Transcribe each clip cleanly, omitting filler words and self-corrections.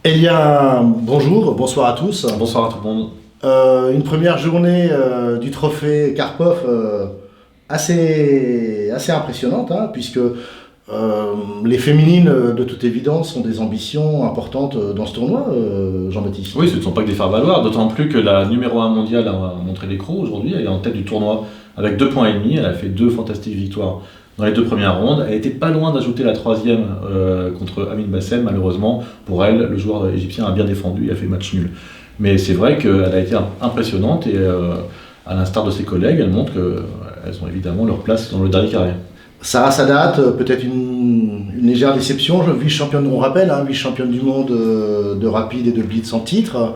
Eh bien, bonjour, bonsoir à tous. Bonsoir à tout le monde. Une première journée du trophée Karpov assez impressionnante, hein, puisque les féminines, de toute évidence, ont des ambitions importantes dans ce tournoi, Jean-Baptiste. Oui, ce ne sont pas que des faire-valoir, d'autant plus que la numéro 1 mondiale a montré l'écrou aujourd'hui. Elle est en tête du tournoi avec 2 points et demi. Elle a fait 2 fantastiques victoires dans les 2 premières rondes. Elle était pas loin d'ajouter la troisième contre Amine Bassem. Malheureusement, pour elle, le joueur égyptien a bien défendu, il a fait match nul. Mais c'est vrai qu'elle a été impressionnante et à l'instar de ses collègues, elle montre qu'elles ont évidemment leur place dans le dernier carré. Sarah Sadat, peut-être une légère déception, vice-championne, on rappelle, hein, vice-championne du monde de rapide et de blitz en titre.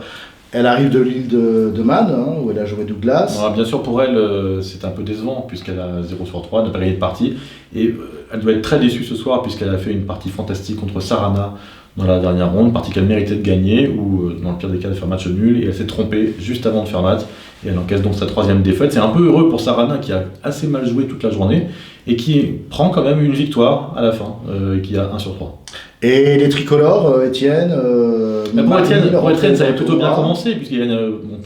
Elle arrive de l'île de Man, hein, où elle a joué Douglas. Alors, bien sûr, pour elle, c'est un peu décevant, puisqu'elle a 0 sur 3, n'a pas gagné de partie. Et elle doit être très déçue ce soir, puisqu'elle a fait une partie fantastique contre Sarana dans la dernière ronde, partie qu'elle méritait de gagner, ou dans le pire des cas, de faire match nul. Et elle s'est trompée juste avant de faire match. Et elle encaisse donc sa 3e défaite. C'est un peu heureux pour Sarana, qui a assez mal joué toute la journée, et qui prend quand même une victoire à la fin, qui a 1 sur 3. Et les tricolores, Étienne Pour Étienne, ça avait plutôt bien commencé, puisqu'il gagne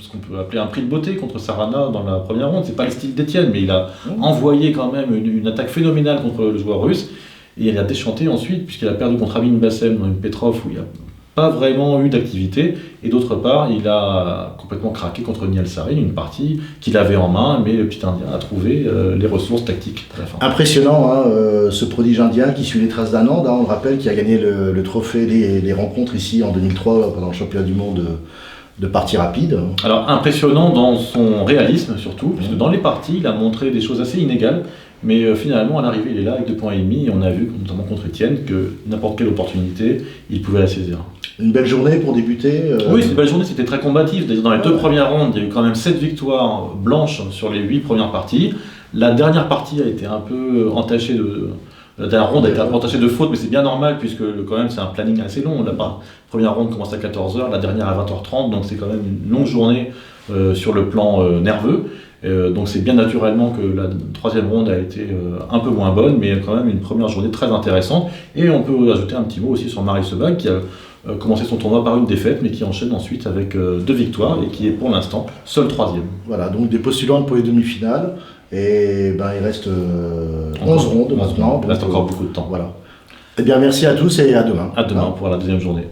ce qu'on peut appeler un prix de beauté contre Sarana dans la première ronde. C'est pas le style d'Étienne, mais il a envoyé quand même une attaque phénoménale contre le joueur russe. Et il a déchanté ensuite, puisqu'il a perdu contre Amine Bassem dans une Petrov où il n'y a pas vraiment eu d'activité. Et d'autre part, il a complètement craqué contre Niall Sarin, une partie qu'il avait en main, mais le petit Indien a trouvé les ressources tactiques à la fin. Impressionnant, hein, ce prodige indien qui suit les traces d'Anand, hein, on le rappelle, qui a gagné le trophée des rencontres ici en 2003 pendant le championnat du monde de partie rapide. Alors impressionnant dans son réalisme surtout, puisque dans les parties, il a montré des choses assez inégales, mais finalement à l'arrivée il est là avec 2 points et demi, et on a vu, notamment contre Étienne, que n'importe quelle opportunité, il pouvait la saisir. Une belle journée pour débuter. Oui, c'est une belle journée, c'était très combatif. Dans les 2 premières rondes, il y a eu quand même 7 victoires blanches sur les 8 premières parties. La dernière partie a été un peu entachée de... La dernière ronde a été un peu entachée de fautes, mais c'est bien normal, puisque quand même c'est un planning assez long. La première ronde commence à 14h, la dernière à 20h30, donc c'est quand même une longue journée sur le plan nerveux. Donc c'est bien naturellement que la 3e ronde a été un peu moins bonne, mais quand même une première journée très intéressante. Et on peut ajouter un petit mot aussi sur Marie Sebag, qui a commencé son tournoi par une défaite, mais qui enchaîne ensuite avec 2 victoires, et qui est pour l'instant seule 3e. Voilà, donc des postulantes pour les demi-finales. Et ben, il reste 11 rondes maintenant. Il reste encore beaucoup de temps. Voilà. Eh bien, merci à tous et à demain. À demain pour la 2e journée.